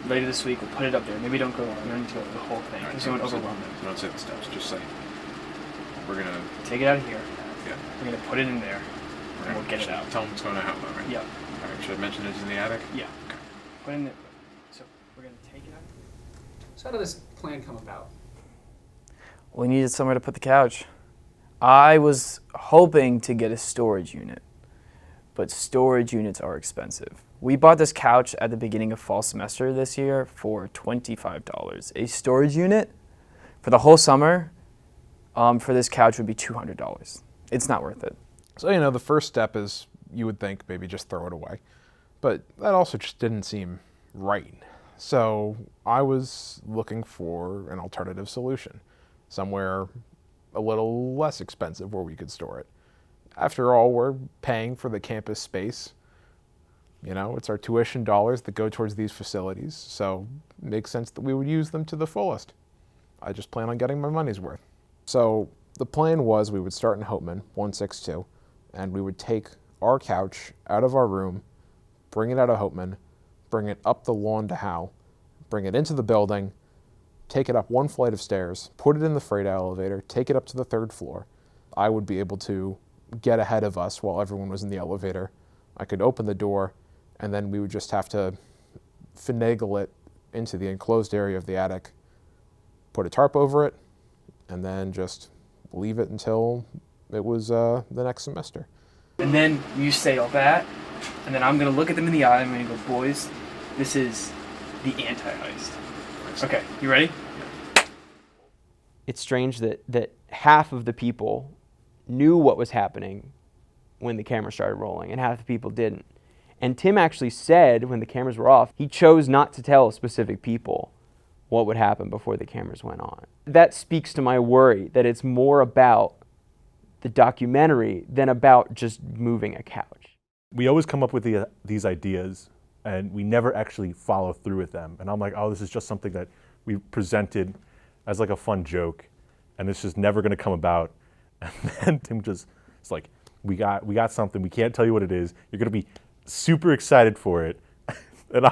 later this week. We'll put it up there. Maybe don't go on. We don't need to go the whole thing because you won't overwhelm them. Don't say the steps. Just say we're gonna take it out of here. Yeah. We're gonna put it in there, and we'll get it out. Tell them what's going to happen. Right? Yeah. All right. Should I mention it's in the attic? Yeah. Okay. Put it in there. So we're gonna take it out. So how did this plan come about? We needed somewhere to put the couch. I was hoping to get a storage unit, but storage units are expensive. We bought this couch at the beginning of fall semester this year for $25. A storage unit for the whole summer for this couch would be $200. It's not worth it. So, you know, the first step is, you would think, maybe just throw it away. But that also just didn't seem right. So I was looking for an alternative solution, somewhere a little less expensive where we could store it. After all, we're paying for the campus space. You know, it's our tuition dollars that go towards these facilities, so it makes sense that we would use them to the fullest. I just plan on getting my money's worth. So the plan was we would start in Hopeman, 162, and we would take our couch out of our room, bring it out of Hopeman, bring it up the lawn to Howe, bring it into the building, take it up one flight of stairs, put it in the freight elevator, take it up to the 3rd floor. I would be able to get ahead of us while everyone was in the elevator. I could open the door, and then we would just have to finagle it into the enclosed area of the attic, put a tarp over it, and then just leave it until it was the next semester. And then you say all that, and then I'm going to look at them in the eye and I'm going to go, boys, this is the Antiheist. Okay, you ready? It's strange that half of the people knew what was happening when the camera started rolling and half the people didn't. And Tim actually said when the cameras were off, he chose not to tell specific people what would happen before the cameras went on. That speaks to my worry that it's more about the documentary than about just moving a couch. We always come up with these ideas and we never actually follow through with them. And I'm like, oh, this is just something that we presented as like a fun joke and it's just never gonna come about. And then Tim just, it's like, we got something, we can't tell you what it is. You're gonna be super excited for it. And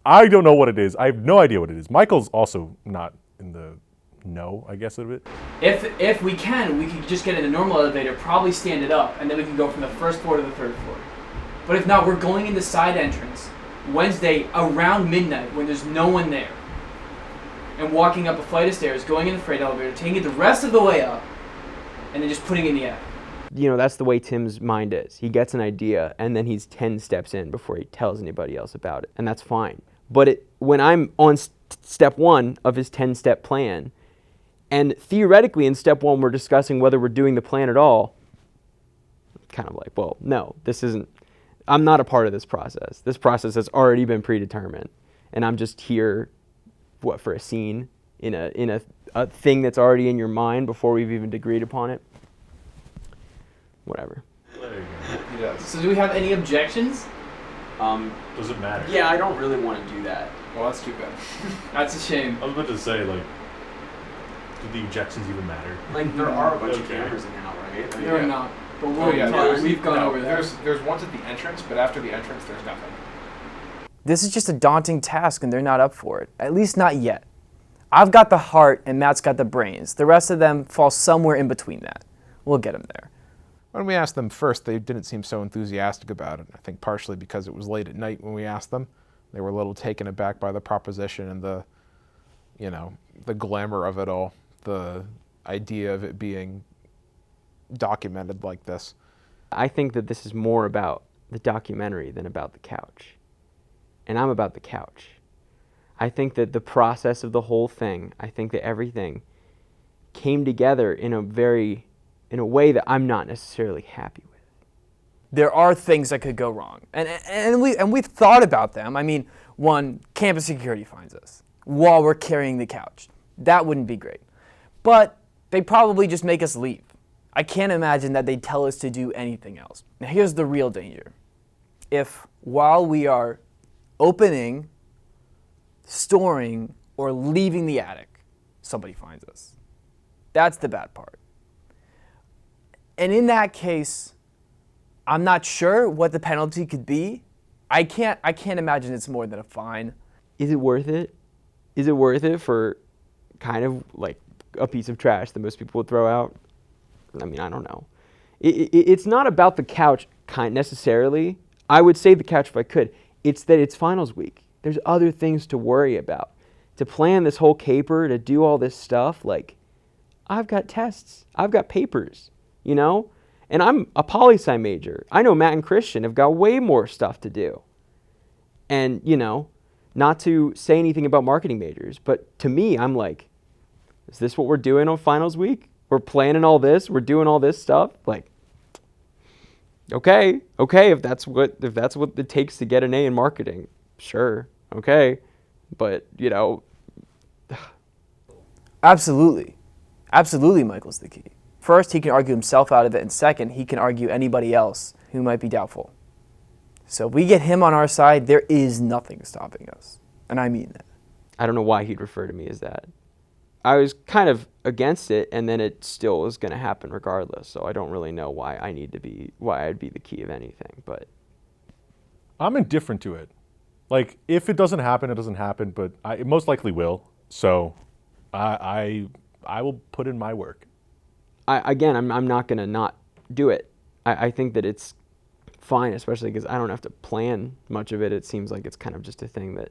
I don't know what it is. I have no idea what it is. Michael's also not in the know, I guess, of it. If we could just get in a normal elevator, probably stand it up, and then we can go from the 1st floor to the 3rd floor. But if not, we're going in the side entrance Wednesday around midnight when there's no one there, and walking up a flight of stairs, going in the freight elevator, taking it the rest of the way up, and then just putting it in the attic. You know, that's the way Tim's mind is. He gets an idea and then he's 10 steps in before he tells anybody else about it, and that's fine. But when I'm on step 1 of his 10-step plan, and theoretically in step 1 we're discussing whether we're doing the plan at all, kind of like, well, no, this isn't, I'm not a part of this process. This process has already been predetermined, and I'm just here, for a scene in a thing that's already in your mind before we've even agreed upon it. Whatever. Yes. So do we have any objections? Does it matter? Yeah, I don't really want to do that. Well, that's too bad. That's a shame. I was about to say, like, do the objections even matter? Like, there are a bunch of Okay. cameras in now, right? There are not. But we've gone over that. There's ones at the entrance, but after the entrance, there's nothing. This is just a daunting task and they're not up for it. At least not yet. I've got the heart and Matt's got the brains. The rest of them fall somewhere in between that. We'll get them there. When we asked them first, they didn't seem so enthusiastic about it. I think partially because it was late at night when we asked them. They were a little taken aback by the proposition and the glamour of it all, the idea of it being documented like this. I think that this is more about the documentary than about the couch. And I'm about the couch. I think that the process of the whole thing, I think that everything came together in a way that I'm not necessarily happy with. There are things that could go wrong. And we've thought about them. I mean, one, campus security finds us while we're carrying the couch. That wouldn't be great. But they'd probably just make us leave. I can't imagine that they'd tell us to do anything else. Now here's the real danger. If while we are opening, storing, or leaving the attic, somebody finds us. That's the bad part. And in that case, I'm not sure what the penalty could be. I can't imagine it's more than a fine. is it worth it? Is it worth it for kind of like a piece of trash that most people would throw out? I mean, I don't know. It's not about the couch necessarily. I would save the couch if I could. It's that it's finals week. There's other things to worry about. To plan this whole caper, to do all this stuff, like, I've got tests. I've got papers, you know? And I'm a poli-sci major. I know Matt and Christian have got way more stuff to do. And, you know, not to say anything about marketing majors, but to me, I'm like, is this what we're doing on finals week? We're planning all this. We're doing all this stuff. Like, okay, if that's what it takes to get an A in marketing, sure, okay, but you know. Absolutely. Absolutely, Michael's the key. First, he can argue himself out of it, and second, he can argue anybody else who might be doubtful. So if we get him on our side, there is nothing stopping us. And I mean that. I don't know why he'd refer to me as that. I was kind of against it, and then it still was going to happen regardless, so I don't really know why I'd be the key of anything, but. I'm indifferent to it. Like, if it doesn't happen, it doesn't happen, but it most likely will. So I will put in my work. I'm not going to not do it. I think that it's fine, especially because I don't have to plan much of it. It seems like it's kind of just a thing that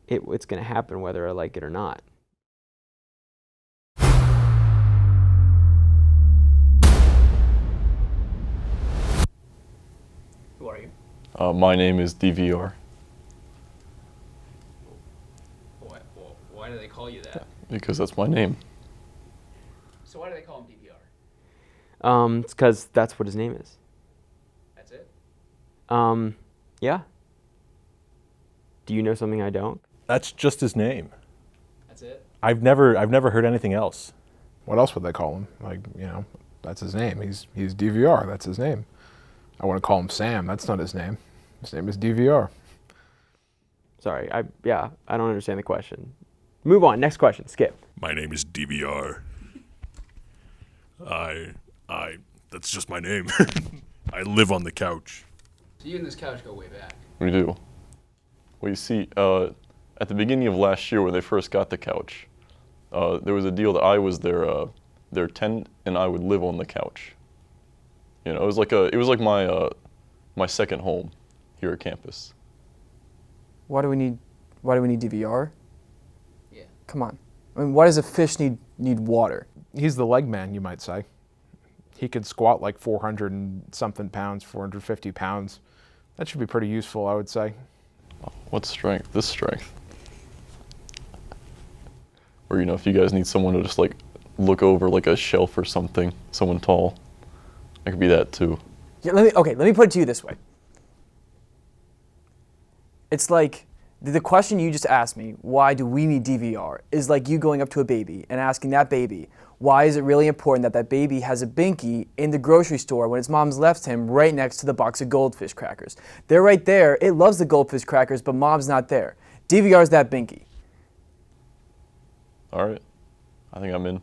it's going to happen whether I like it or not. Who are you? My name is DVR Why do they call you that? because that's my name. So why do they call him DVR? It's because that's what his name is. That's it? Yeah. Do you know something I don't? That's just his name. That's it? I've never heard anything else. What else would they call him? Like, you know, that's his name. He's DVR. That's his name. I want to call him Sam. That's not his name. His name is DVR. Sorry. I don't understand the question. Move on. Next question. Skip. My name is DVR. That's just my name. I live on the couch. So you and this couch go way back. We do. Well, you see, at the beginning of last year when they first got the couch, there was a deal that I was their tenant and I would live on the couch. You know, it was like my second home here at campus. Why do we need DVR? Yeah. Come on. I mean, why does a fish need water? He's the leg man, you might say. He could squat like 400 and something pounds, 450 pounds. That should be pretty useful, I would say. What strength? This strength. Or, you know, if you guys need someone to just like look over like a shelf or something, someone tall, I could be that too. Yeah, let me put it to you this way. It's like the question you just asked me, why do we need DVR, is like you going up to a baby and asking that baby, why is it really important that baby has a binky in the grocery store when its mom's left him right next to the box of goldfish crackers? They're right there. It loves the goldfish crackers, but mom's not there. DVR's that binky. All right. I think I'm in.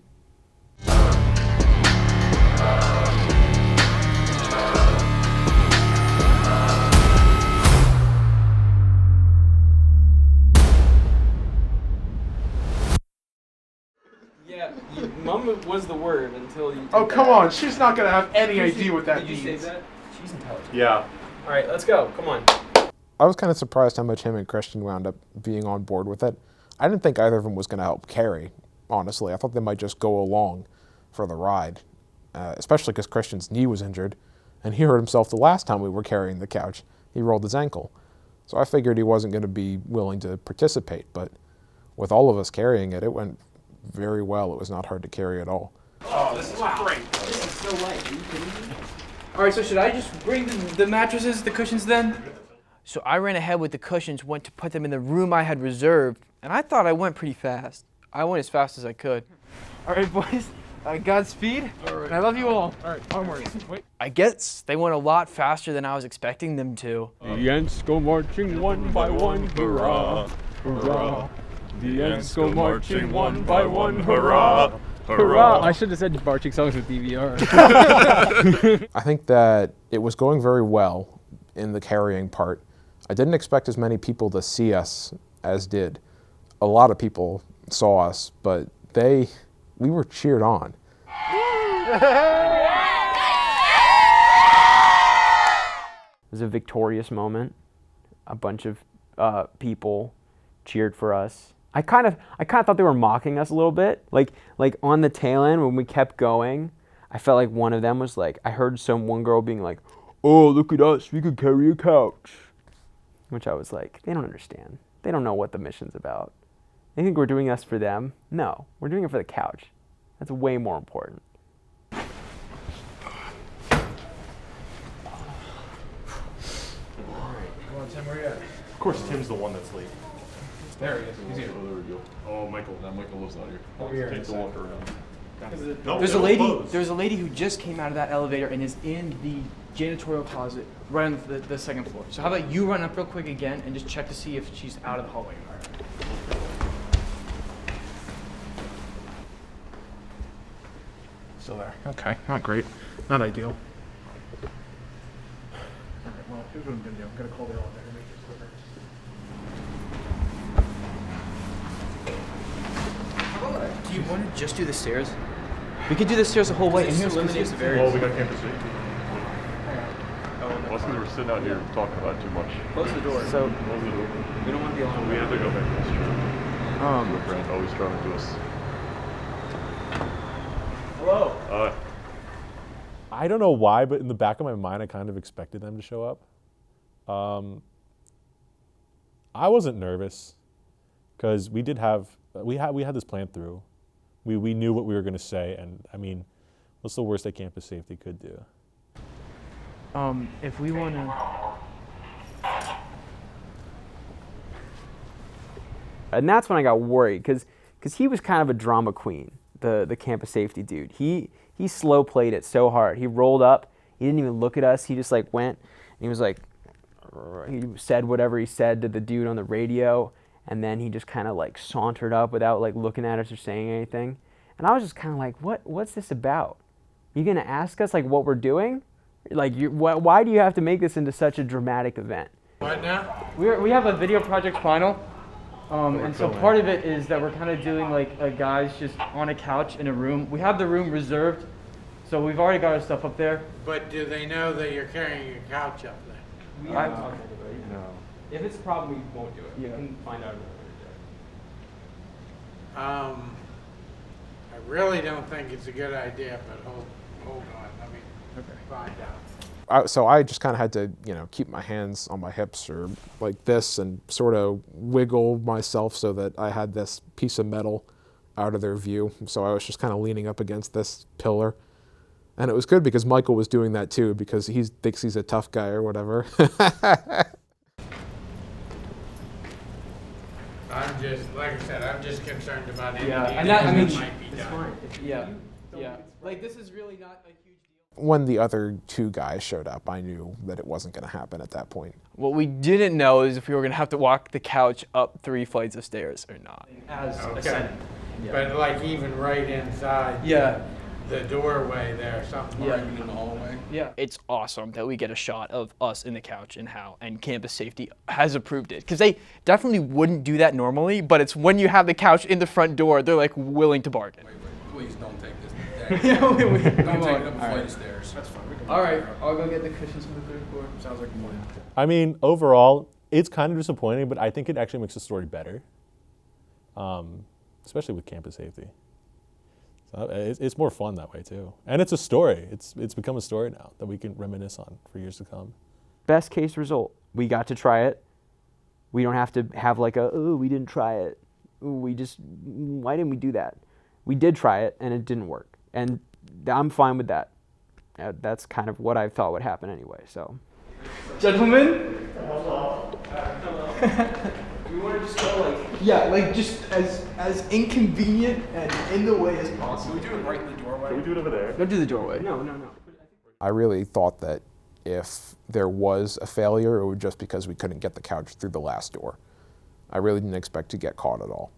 Yeah, mum was the word until you. Oh, come on. She's not going to have any idea what that Did you means. say that? She's intelligent. Yeah. All right, let's go. Come on. I was kind of surprised how much him and Christian wound up being on board with it. I didn't think either of them was going to help carry, honestly. I thought they might just go along for the ride, especially because Christian's knee was injured, and he hurt himself the last time we were carrying the couch. He rolled his ankle. So I figured he wasn't going to be willing to participate, but with all of us carrying it, it went very well. It was not hard to carry at all. Oh, this is great. This is so light. Are you kidding me? All right, so should I just bring the mattresses, the cushions then? So I ran ahead with the cushions, went to put them in the room I had reserved, and I thought I went pretty fast. I went as fast as I could. All right, boys. Godspeed. All right. And I love you all. All right, onward. Wait. I guess they went a lot faster than I was expecting them to. The ants go marching one by one, hurrah, hurrah. The ants go marching one by one, hurrah, hurrah. I should have said marching songs with DVR. I think that it was going very well in the carrying part. I didn't expect as many people to see us as did a lot of people saw us, but we were cheered on. It was a victorious moment. A bunch of people cheered for us. I kind of thought they were mocking us a little bit. Like on the tail end when we kept going, I felt like one of them was like, I heard one girl being like, "Oh, look at us, we could carry a couch." Which I was like, they don't understand. They don't know what the mission's about. They think we're doing this for them. No, we're doing it for the couch. That's way more important. Come on, Tim, where you at? Of course, Tim's the one that's late. There he is. He's here. Oh, there we go. Oh, Michael. Now Michael lives out here. Over here. Take the walk around. No, There's a they're lady. closed. There's a lady who just came out of that elevator and is in the janitorial closet right on the second floor. So how about you run up real quick again and just check to see if she's out of the hallway. Still there. Okay, not great. Not ideal. All right, well, here's what I'm going to do. I'm going to call the elevator and make it quicker. Do you want to just do the stairs? We could do the stairs the whole way, and here's Oh, we got campus safety. Well, it's because we're sitting out here talking about it too much. Close the door. So Close the door. We don't want the alarm. We have to go back to the street. Your friend always trying to do us. Hello. I don't know why, but in the back of my mind, I kind of expected them to show up. I wasn't nervous because we had this planned through. We knew what we were going to say, and I mean, what's the worst that campus safety could do? If we want to. And that's when I got worried because he was kind of a drama queen, the campus safety dude. He slow played it so hard. He rolled up. He didn't even look at us. He just like went and he was like, he said whatever he said to the dude on the radio, and then he just kind of like sauntered up without like looking at us or saying anything. And I was just kind of like, what's this about? You gonna ask us like what we're doing? Like, why do you have to make this into such a dramatic event? What now? We have a video project final, and so part of it is that we're kind of doing like a guys just on a couch in a room. We have the room reserved, so we've already got our stuff up there. But do they know that you're carrying a couch up there? No. If it's a problem, we won't do it. Yeah. We can find out another I really don't think it's a good idea, but hold on. Let me find out. So I just kind of had to, keep my hands on my hips or like this and sort of wiggle myself so that I had this piece of metal out of their view. So I was just kind of leaning up against this pillar. And it was good because Michael was doing that too because he thinks he's a tough guy or whatever. I'm just, like I said, I'm just concerned about any And damage that might be done. Yeah. Like this is really not a huge deal. When the other two guys showed up, I knew that it wasn't going to happen at that point. What we didn't know is if we were going to have to walk the couch up 3 flights of stairs or not. As Okay. ascending. But like even right inside the doorway there, something like In the hallway. Yeah. It's awesome that we get a shot of us in the couch and campus safety has approved it. Because they definitely wouldn't do that normally, but it's when you have the couch in the front door, they're like willing to bargain. Please don't take this. Yeah, Don't take come it on. up a flight of stairs. That's fine. All right, I'll go get the cushions from the third floor. Sounds like a plan. I mean, overall, it's kind of disappointing, but I think it actually makes the story better, especially with campus safety. So it's more fun that way too, and it's a story. It's become a story now that we can reminisce on for years to come. Best case result, we got to try it. We don't have to have like we didn't try it. Why didn't we do that? We did try it and it didn't work, and I'm fine with that. That's kind of what I thought would happen anyway. So, Gentlemen? We want to just go just as inconvenient and in the way as possible. Can we do it right in the doorway? Can we do it over there? Go do the doorway. no. I really thought that if there was a failure, it would just because we couldn't get the couch through the last door. I really didn't expect to get caught at all.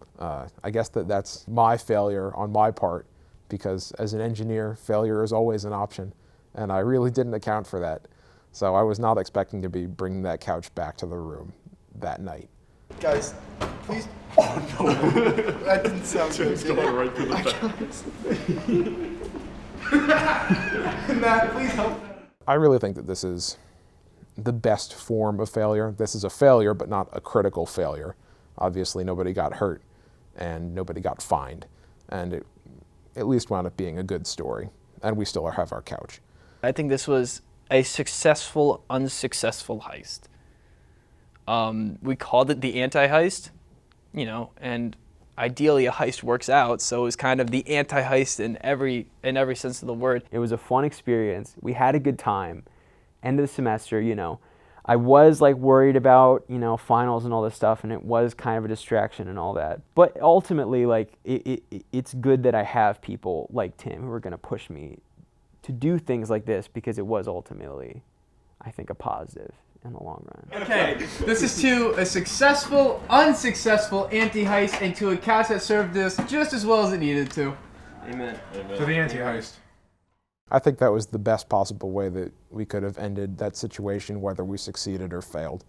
I guess that's my failure on my part, because as an engineer, failure is always an option, and I really didn't account for that. So I was not expecting to be bringing that couch back to the room that night. Guys, please. Oh no. That didn't sound good. Just going right through the back. Matt, please help. I really think that this is the best form of failure. This is a failure, but not a critical failure. Obviously, nobody got hurt and nobody got fined. And it at least wound up being a good story. And we still have our couch. I think this was a successful, unsuccessful heist. We called it the Antiheist, and ideally a heist works out, so it was kind of the anti-heist in every sense of the word. It was a fun experience. We had a good time. End of the semester, I was like worried about, finals and all this stuff, and it was kind of a distraction and all that. But ultimately, like, it's good that I have people like Tim who are going to push me to do things like this, because it was ultimately, I think, a positive in the long run. Okay, this is to a successful, unsuccessful anti-heist and to a couch that served this just as well as it needed to. Amen. To the anti-heist. I think that was the best possible way that we could have ended that situation, whether we succeeded or failed,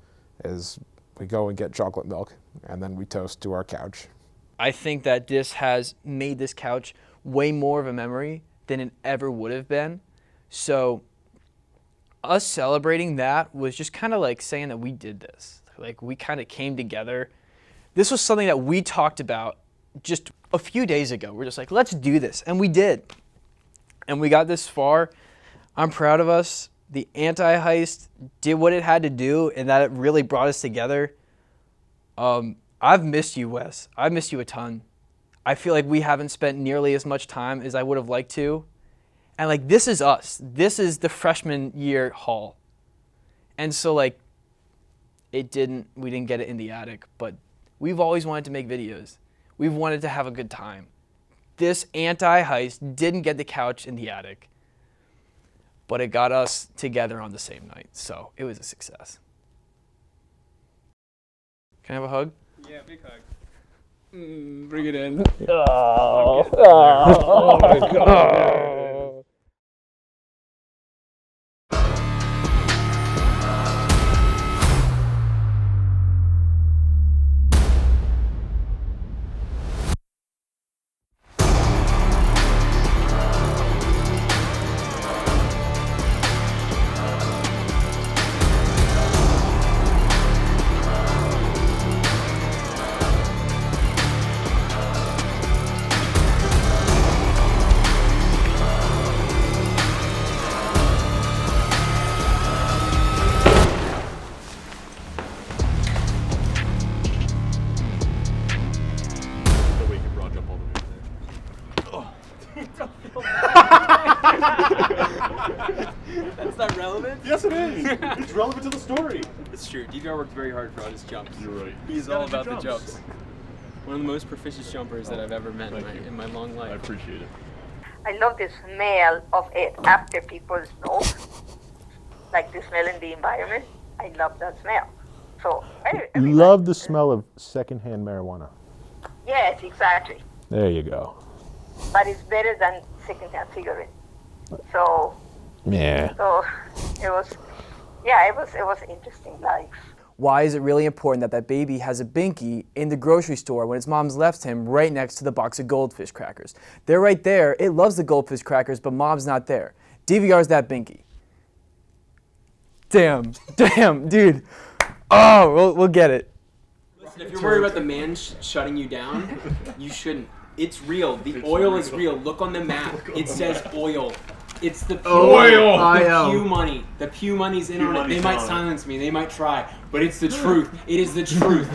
is we go and get chocolate milk, and then we toast to our couch. I think that this has made this couch way more of a memory than it ever would have been. So us celebrating that was just kind of like saying that we did this. Like, we kind of came together. This was something that we talked about just a few days ago. We're just like, let's do this. And we did. And we got this far. I'm proud of us. The anti-heist did what it had to do, and that it really brought us together. I've missed you, Wes. I've missed you a ton. I feel like we haven't spent nearly as much time as I would have liked to. And like, this is us. This is the freshman year hall. And so like, we didn't get it in the attic, but we've always wanted to make videos. We've wanted to have a good time. This anti-heist didn't get the couch in the attic, but it got us together on the same night. So it was a success. Can I have a hug? Yeah, big hug. Bring it in. Oh my God. That's not relevant? Yes, it is. It's relevant to the story. It's true. DVR worked very hard for all his jumps. You're right. He's all about the jumps. One of the most proficient jumpers that I've ever met in my long life. I appreciate it. I love the smell of it after people smoke, like the smell in the environment. I love that smell. So You love the smell of secondhand marijuana. yes, exactly. There you go. But it's better than secondhand cigarette. So Yeah. it was interesting life. Why is it really important that that baby has a binky in the grocery store when its mom's left him right next to the box of goldfish crackers? They're right there. It loves the goldfish crackers, but mom's not there. DVR's that binky. Damn, dude. Oh, we'll get it. Listen, if you're worried about the man shutting you down, you shouldn't. It's real. The oil is real. Look on the map. It says oil. It's the Pew, Oil. the Pew money. The Pew money's in on it. They might silence me. They might try, but it's the truth. It is the truth.